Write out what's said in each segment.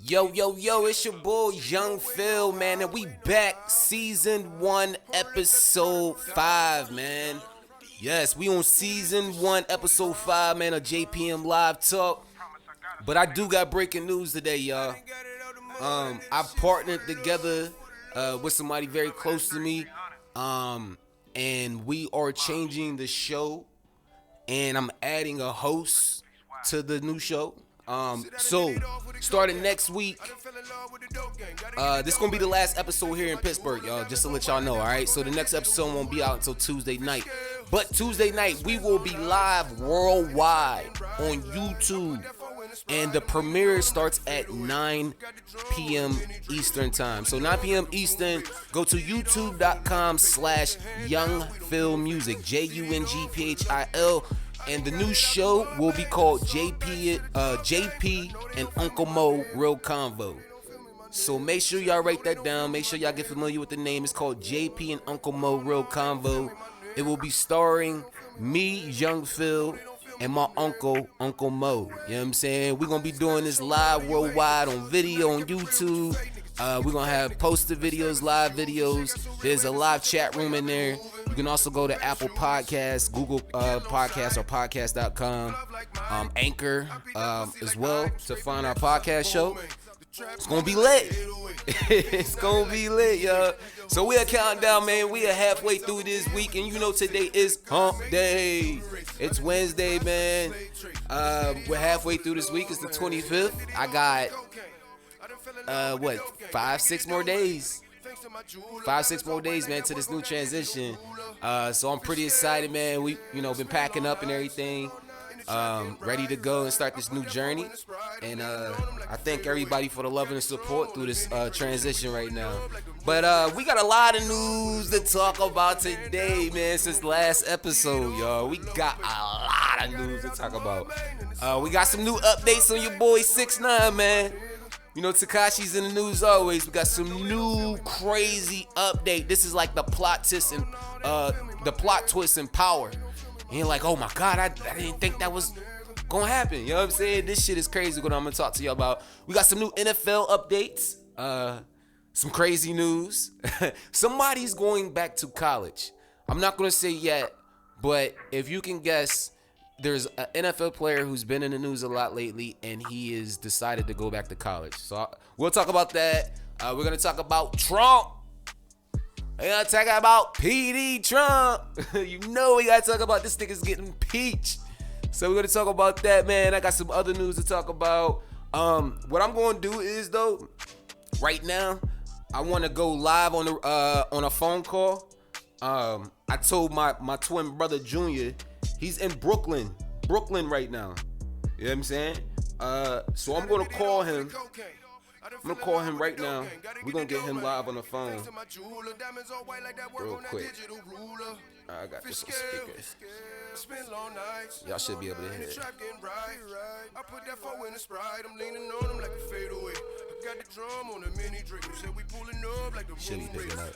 Yo, yo, yo, it's your boy Jung Phil, man, and we back, season 1, episode 5, man. Yes, we on season 1, episode 5, man, of JPM Live Talk. But I do got breaking news today, y'all. I partnered together with somebody very close to me, and we are changing the show, and I'm adding a host to the new show. So starting next week, this gonna be the last episode here in Pittsburgh, y'all, just to let y'all know. All right, so the next episode won't be out until Tuesday night, but Tuesday night we will be live worldwide on YouTube, and the premiere starts at 9 p.m. Eastern time. So 9 p.m. Eastern, go to youtube.com/YoungPhilMusic, JUNGPHIL. And the new show will be called JP and Uncle Mo Real Convo. So make sure y'all write that down. Make sure y'all get familiar with the name. It's called JP and Uncle Mo Real Convo. It will be starring me, Jung Phil, and my uncle, Uncle Mo. You know what I'm saying? We're going to be doing this live worldwide on video on YouTube. We're going to have posted videos, live videos. There's a live chat room in there. You can also go to Apple Podcasts, Google Podcasts, or podcast.com, Anchor as well to find our podcast show. It's going to be lit. It's going to be lit, y'all. So we are counting down, man. We are halfway through this week, and you know today is hump day. It's Wednesday, man. We're halfway through this week. It's the 25th. I got, 5-6 more days. 5-6 more days, man, to this new transition. So I'm pretty excited, man. We, been packing up and everything, ready to go and start this new journey. And I thank everybody for the love and the support through this transition right now. But we got a lot of news to talk about today, man. Since last episode, y'all, we got a lot of news to talk about. We got some new updates on your boy 6ix9ine, man. You know, Tekashi's in the news always. We got some new crazy update. This is like the plot twist and Power. And you're like, oh my God, I didn't think that was gonna happen. You know what I'm saying? This shit is crazy. What I'm gonna talk to you about. We got some new NFL updates. Some crazy news. Somebody's going back to college. I'm not gonna say yet, but if you can guess, there's an NFL player who's been in the news a lot lately, and he has decided to go back to college. So we'll talk about that. We're going to talk about Trump. We're going to talk about PD Trump. You know we got to talk about this nigga's getting impeached. So we're going to talk about that, man. I got some other news to talk about. What I'm going to do is, though, right now, I want to go live on a phone call. I told my twin brother, Junior, he's in Brooklyn right now. You know what I'm saying? So I'm going to call him. I'm going to call him right now. We're going to get him live on the phone real quick. I got this on speaker. Y'all should be able to hear it. Should be picking up.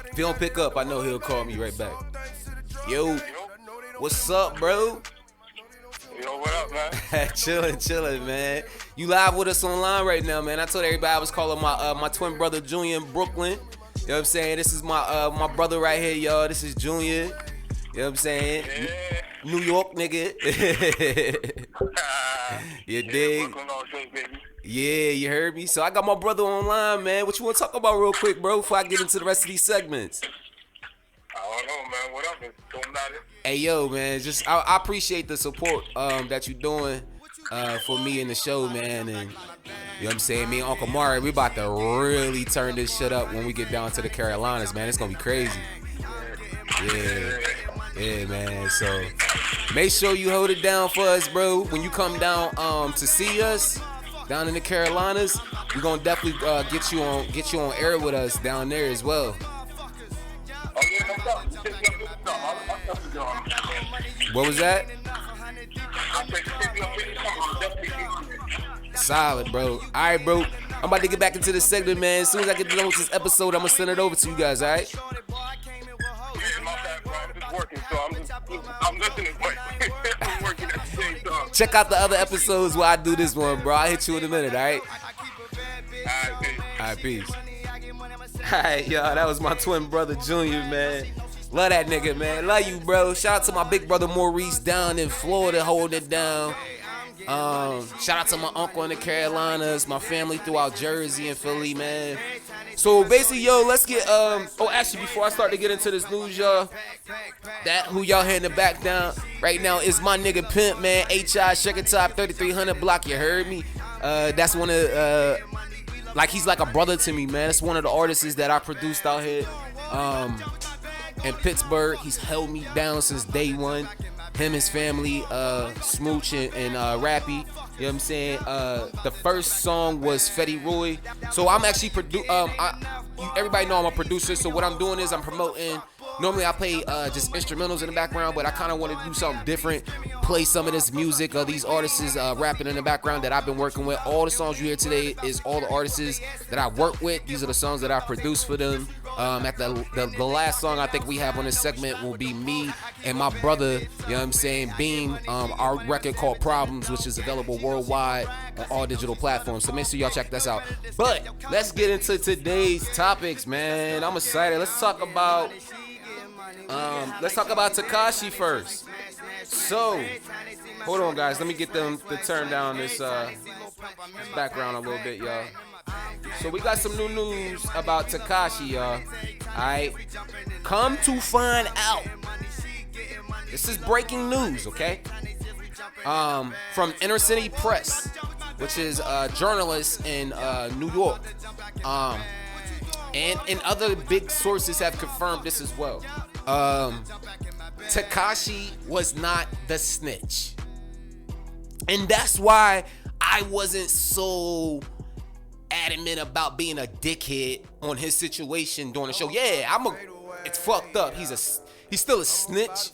If he don't pick up, I know he'll call me right back. Yo, what's up, bro? Yo, what up, man? Chillin', man. You live with us online right now, man. I told everybody I was calling my twin brother Junior in Brooklyn. You know what I'm saying? This is my brother right here, y'all. This is Junior. You know what I'm saying? Yeah. New York, nigga. You dig? Brooklyn all day, baby. Yeah, you heard me? So I got my brother online, man. What you want to talk about real quick, bro, before I get into the rest of these segments? I don't know, man. What up? Don't matter. Hey, yo, man. I appreciate the support that you're doing for me in the show, man. And you know what I'm saying? Me and Uncle Mari, we about to really turn this shit up when we get down to the Carolinas, man. It's going to be crazy. Yeah, man. So make sure you hold it down for us, bro. When you come down to see us down in the Carolinas, we're going to definitely get you on air with us down there as well. What was that? Solid, bro. All right, bro. I'm about to get back into this segment, man. As soon as I get done with this episode, I'm going to send it over to you guys, all right? Yeah, my bad, bro. I'm just working, so I'm listening. Check out the other episodes where I do this one, bro. I'll hit you in a minute, all right? All right, peace. All right, y'all, that was my twin brother, Junior, man. Love that nigga, man. Love you, bro. Shout out to my big brother, Maurice, down in Florida, holding it down. Shout out to my uncle in the Carolinas, my family throughout Jersey and Philly, man. So basically, yo, let's get actually before I start to get into this news, y'all, that who y'all hearing the back down right now is my nigga Pimp, man. HI Sugar Top 3300 block, you heard me? That's one of like he's like a brother to me, man. That's one of the artists that I produced out here in Pittsburgh. He's held me down since day one. Him, his family, Smooch and Rappy. You know what I'm saying? The first song was Fetty Roy. So I'm actually everybody know I'm a producer. So what I'm doing is I'm promoting. Normally I play just instrumentals in the background, but I kind of want to do something different. Play some of this music of these artists rapping in the background that I've been working with. All the songs you hear today is all the artists that I work with. These are the songs that I produced for them. At the last song I think we have on this segment will be me and my brother, you know what I'm saying, Beam, our record called Problems, which is available worldwide on all digital platforms. So make sure y'all check this out. But let's get into today's topics, man. I'm excited. Let's talk about Tekashi first. So, hold on, guys. Let me get them to turn down this background a little bit, y'all. So we got some new news about Tekashi, y'all. Alright. Come to find out. This is breaking news, okay? From Inner City Press, which is journalists in New York. And other big sources have confirmed this as well. Tekashi was not the snitch. And that's why I wasn't so adamant about being a dickhead on his situation during the show. Yeah, it's fucked up. He's still a snitch,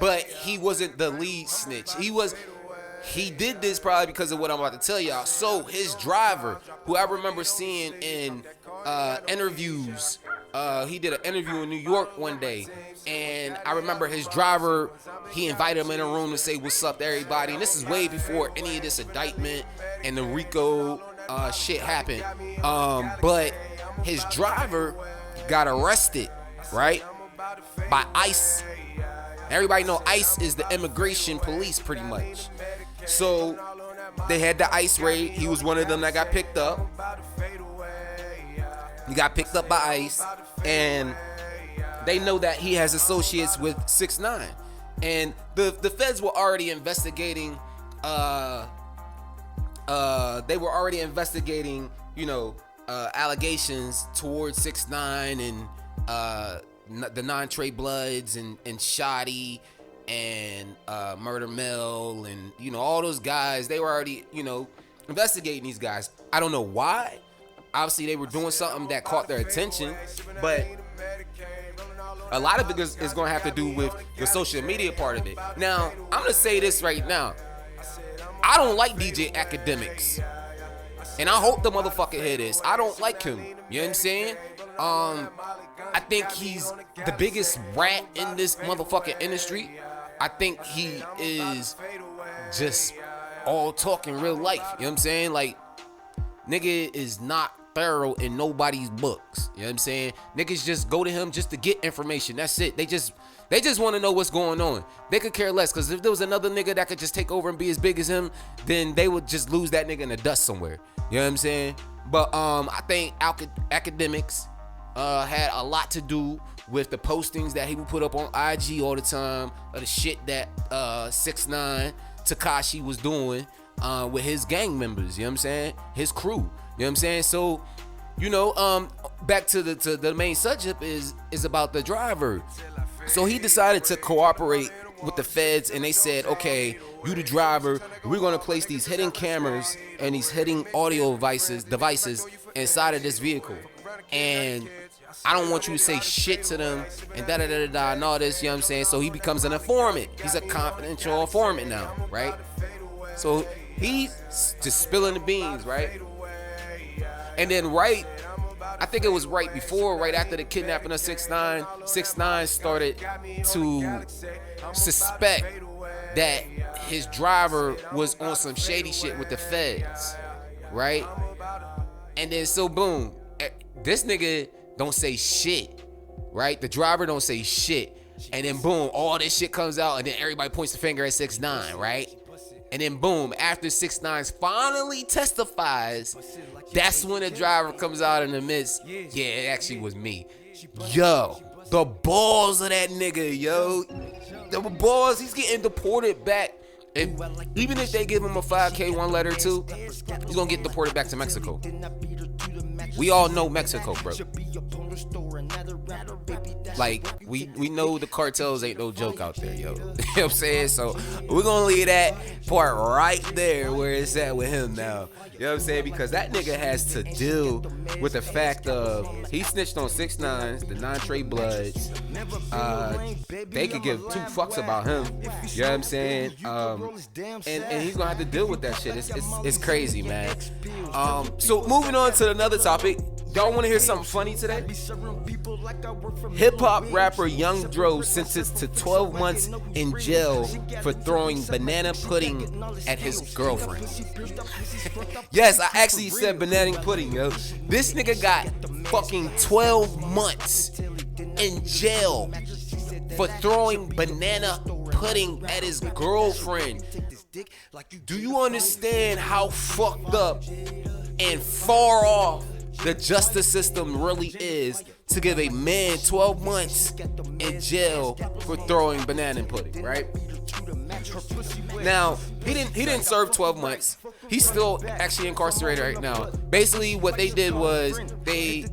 but he wasn't the lead snitch. He did this probably because of what I'm about to tell y'all. So his driver, who I remember seeing in interviews, he did an interview in New York one day, and I remember his driver, he invited him in a room to say what's up to everybody. And this is way before any of this indictment and the RICO shit happened. But his driver got arrested, right, by ICE. Everybody know ICE is the immigration police pretty much. So they had the ICE raid. He was one of them that got picked up. He got picked up by ICE, and they know that he has associates with 6ix9ine. And the feds were already investigating. They were already investigating, allegations towards 6ix9ine and the Nine Trey Bloods and Shoddy and Murder Mill and all those guys. They were already investigating these guys. I don't know why. Obviously they were doing something that caught their attention, but a lot of it is going to have to do with the social media part of it. Now I'm going to say this right now. I don't like DJ Academics, and I hope the motherfucker hear this. I don't like him. You know what I'm saying? I think he's the biggest rat in this motherfucking industry. I think he is just all talk in real life. You know what I'm saying? Like, nigga is not thorough in nobody's books. You know what I'm saying? Niggas just go to him just to get information. That's it. They just want to know what's going on. They could care less, because if there was another nigga that could just take over and be as big as him, then they would just lose that nigga in the dust somewhere. You know what I'm saying? But I think Academics had a lot to do with the postings that he would put up on IG all the time, of the shit that 6ix9ine, Tekashi was doing with his gang members. You know what I'm saying? His crew. You know what I'm saying? So, back to the main subject is about the driver. So he decided to cooperate with the feds, and they said, okay, you the driver, we're going to place these hidden cameras and these hidden audio devices inside of this vehicle. And I don't want you to say shit to them and da-da-da-da-da and all this, you know what I'm saying? So he becomes an informant. He's a confidential informant now, right? So he's just spilling the beans, right? And then I think it was right after the kidnapping of 6ix9ine, 6ix9ine started to suspect that his driver was on some shady shit with the feds, right? And then so boom, this nigga don't say shit, right? The driver don't say shit. And then boom, all this shit comes out, and then everybody points the finger at 6ix9ine, right? And then boom, after 6ix9ine finally testifies, that's when the driver comes out in the midst. Yeah, it actually was me. Yo, the balls of that nigga, yo. The balls, he's getting deported back. Even if they give him a 5K one letter too, he's gonna get deported back to Mexico. We all know Mexico, bro. Like, we know the cartels ain't no joke out there, yo. You know what I'm saying? So we're gonna leave that part right there where it's at with him now. You know what I'm saying? Because that nigga has to deal with the fact of he snitched on 6ix9ine, the 9 Trey Bloods. They could give 2 fucks about him. You know what I'm saying? And he's gonna have to deal with that shit. It's crazy, man. So moving on to another topic. Y'all want to hear something funny today? Hip-hop rapper Jung Phil sentenced to 12 months in jail for throwing banana pudding at his girlfriend. Yes, I actually said banana pudding, yo. This nigga got fucking 12 months in jail for throwing banana pudding at his girlfriend. Do you understand how fucked up and far off the justice system really is to give a man 12 months in jail for throwing banana pudding, right? Now, he didn't serve 12 months. He's still actually incarcerated right now. Basically, what they did was they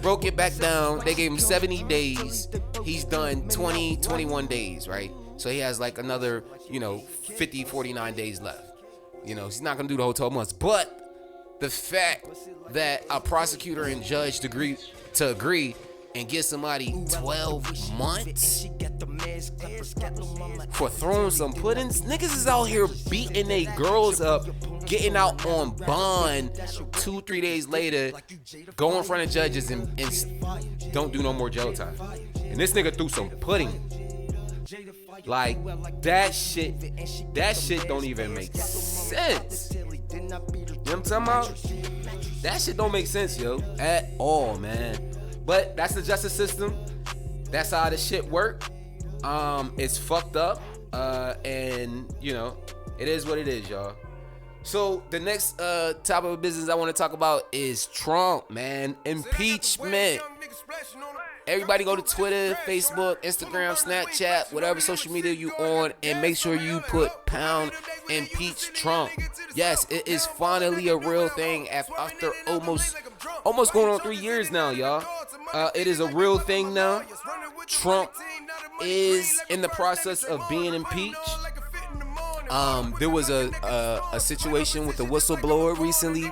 broke it back down. They gave him 70 days. He's done 21 days, right? So he has like another, 49 days left. He's not gonna do the whole 12 months. But the fact that a prosecutor and judge agree and give somebody 12 months for throwing some puddings, niggas is out here beating they girls up, getting out on bond 2-3 days later, go in front of judges and don't do no more jail time. And this nigga threw some pudding. Like, that shit don't even make sense. You know what I'm talking about? That shit don't make sense, yo, at all, man. But that's the justice system. That's how this shit work. It's fucked up. And, it is what it is, y'all. So the next topic of business I want to talk about is Trump, man. Impeachment. Everybody go to Twitter, Facebook, Instagram, Snapchat, whatever social media you on, and make sure you put pound impeach Trump. Yes, it is finally a real thing after almost going on 3 years now, y'all. It is a real thing now. Trump is in the process of being impeached. There was a situation with a whistleblower recently,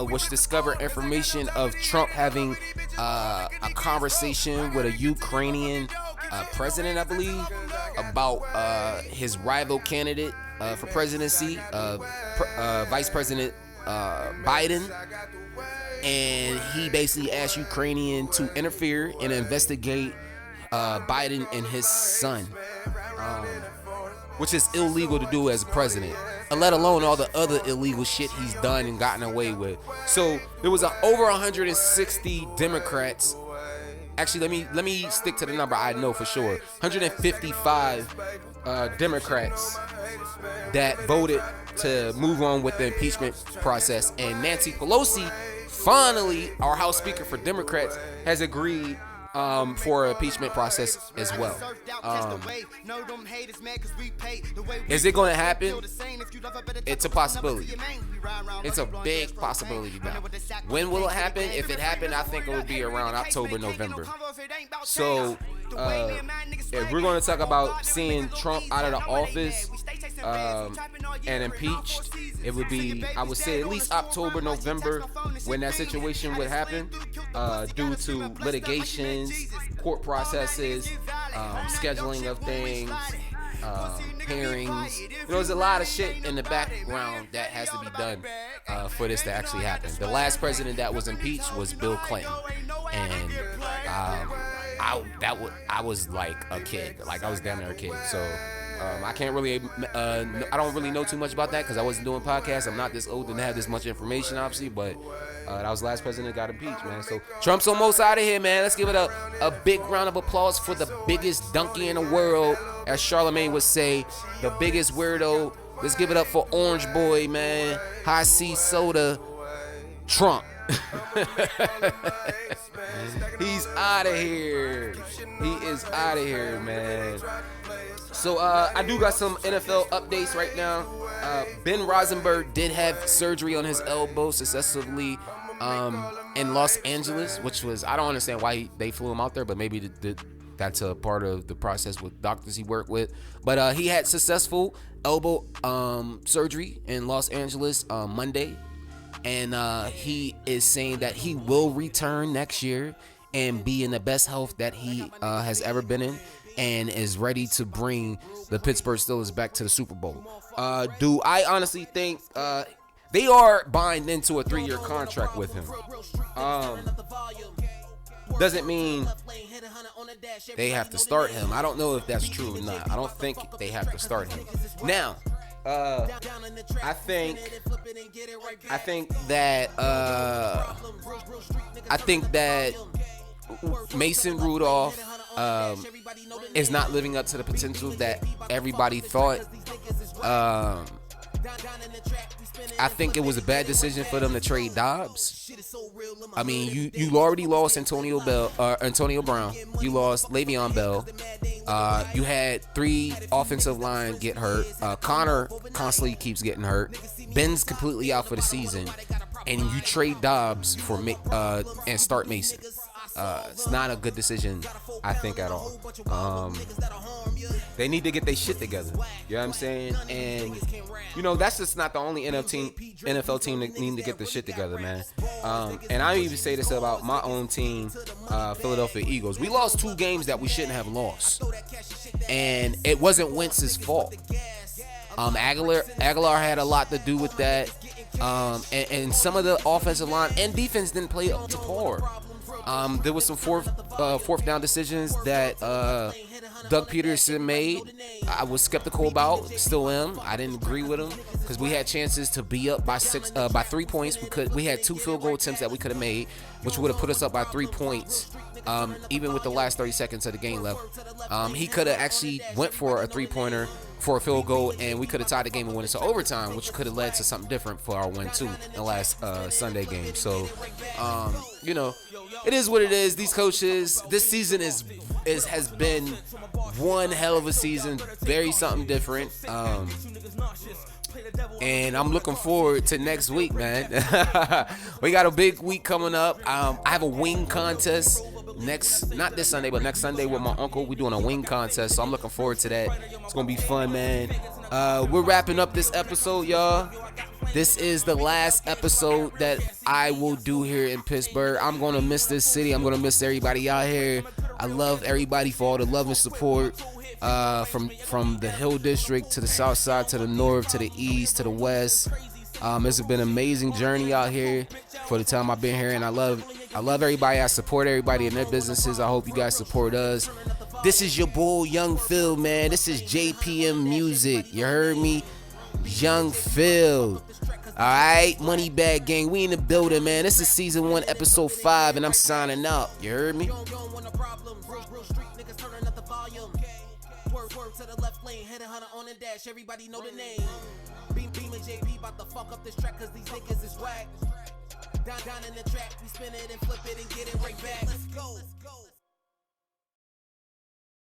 which discovered information of Trump having a conversation with a Ukrainian president, I believe, about his rival candidate for presidency, Vice President Biden. And he basically asked Ukrainian to interfere and investigate Biden and his son. Which is illegal to do as a president, and let alone all the other illegal shit he's done and gotten away with. So there was over 160 Democrats. Actually, let me stick to the number I know for sure. 155 Democrats that voted to move on with the impeachment process, and Nancy Pelosi, finally, our House Speaker for Democrats, has agreed for an impeachment process as well. Is it going to happen? It's a possibility. It's a big possibility now. When will it happen? If it happened, I think it would be around October, November. So, if we're going to talk about seeing Trump out of the office and impeached, it would be, I would say, at least October, November, when that situation would happen, due to litigations, court processes, scheduling of things, hearings. There's a lot of shit in the background that has to be done for this to actually happen. The last president that was impeached was Bill Clinton, and I was like a kid. Like I was damn near a kid. So I can't really, I don't really know too much about that because I wasn't doing podcasts. I'm not this old and have this much information, obviously, but that was the last president that got impeached, man. So Trump's almost out of here, man. Let's give it a big round of applause for the biggest donkey in the world, as Charlemagne would say, the biggest weirdo. Let's give it up for Orange Boy, man. High C Soda, Trump. He's out of here. He is out of here, man. So I do got some NFL updates right now. Ben Rosenberg did have surgery on his elbow successfully in Los Angeles, which was, I don't understand why they flew him out there, but maybe that's a part of the process with doctors he worked with. But he had successful elbow surgery in Los Angeles Monday. And he is saying that he will return next year and be in the best health that he has ever been in, and is ready to bring the Pittsburgh Steelers back to the Super Bowl. Do I honestly think they are buying into a 3-year contract with him? Doesn't mean they have to start him. I don't know if that's true or not. I don't think they have to start him. Now, I think that Mason Rudolph is not living up to the potential that everybody thought. I think it was a bad decision for them to trade Dobbs. I mean, you already lost Antonio Brown. You lost Le'Veon Bell. You had 3 offensive line get hurt. Connor constantly keeps getting hurt. Ben's completely out for the season, and you trade Dobbs for and start Mason. It's not a good decision, I think, at all. They need to get their shit together. You know what I'm saying? And, that's just not the only NFL team that need to get their shit together, man. And I even say this about my own team, Philadelphia Eagles. We lost 2 games that we shouldn't have lost. And it wasn't Wentz's fault. Aguilar had a lot to do with that. And some of the offensive line and defense didn't play up to par. There was some fourth down decisions that Doug Peterson made. I was skeptical about, still am. I didn't agree with him because we had chances to be up by 3 points. We had 2 field goal attempts that we could have made, which would have put us up by 3 points. Even with the last 30 seconds of the game left, he could have actually went for a 3-pointer for a field goal, and we could have tied the game and went into overtime, which could have led to something different for our win too in the last Sunday game. So, it is what it is. These coaches, this season has been one hell of a season, very something different. And I'm looking forward to next week, man. We got a big week coming up. I have a wing contest not this Sunday, but next Sunday with my uncle. We're doing a wing contest, so I'm looking forward to that. It's gonna be fun, man. We're wrapping up this episode, y'all. This is the last episode that I will do here in Pittsburgh. I'm gonna miss this city. I'm gonna miss everybody out here. I love everybody for all the love and support. From the Hill District to the South Side to the North to the East to the West. It's been an amazing journey out here for the time I've been here, and I love everybody. I support everybody in their businesses. I hope you guys support us. This is your boy Jung Phil, man. This is JPM Music. You heard me? Jung Phil. Alright, Money Bag Gang. We in the building, man. This is season 1, episode 5, and I'm signing out. You heard me? Word to the left lane, heading hunter on the dash, everybody know the name. Beam and JP about to fuck up this track, cause these niggas is whack. Down in the track, we spin it and flip it and get it right back.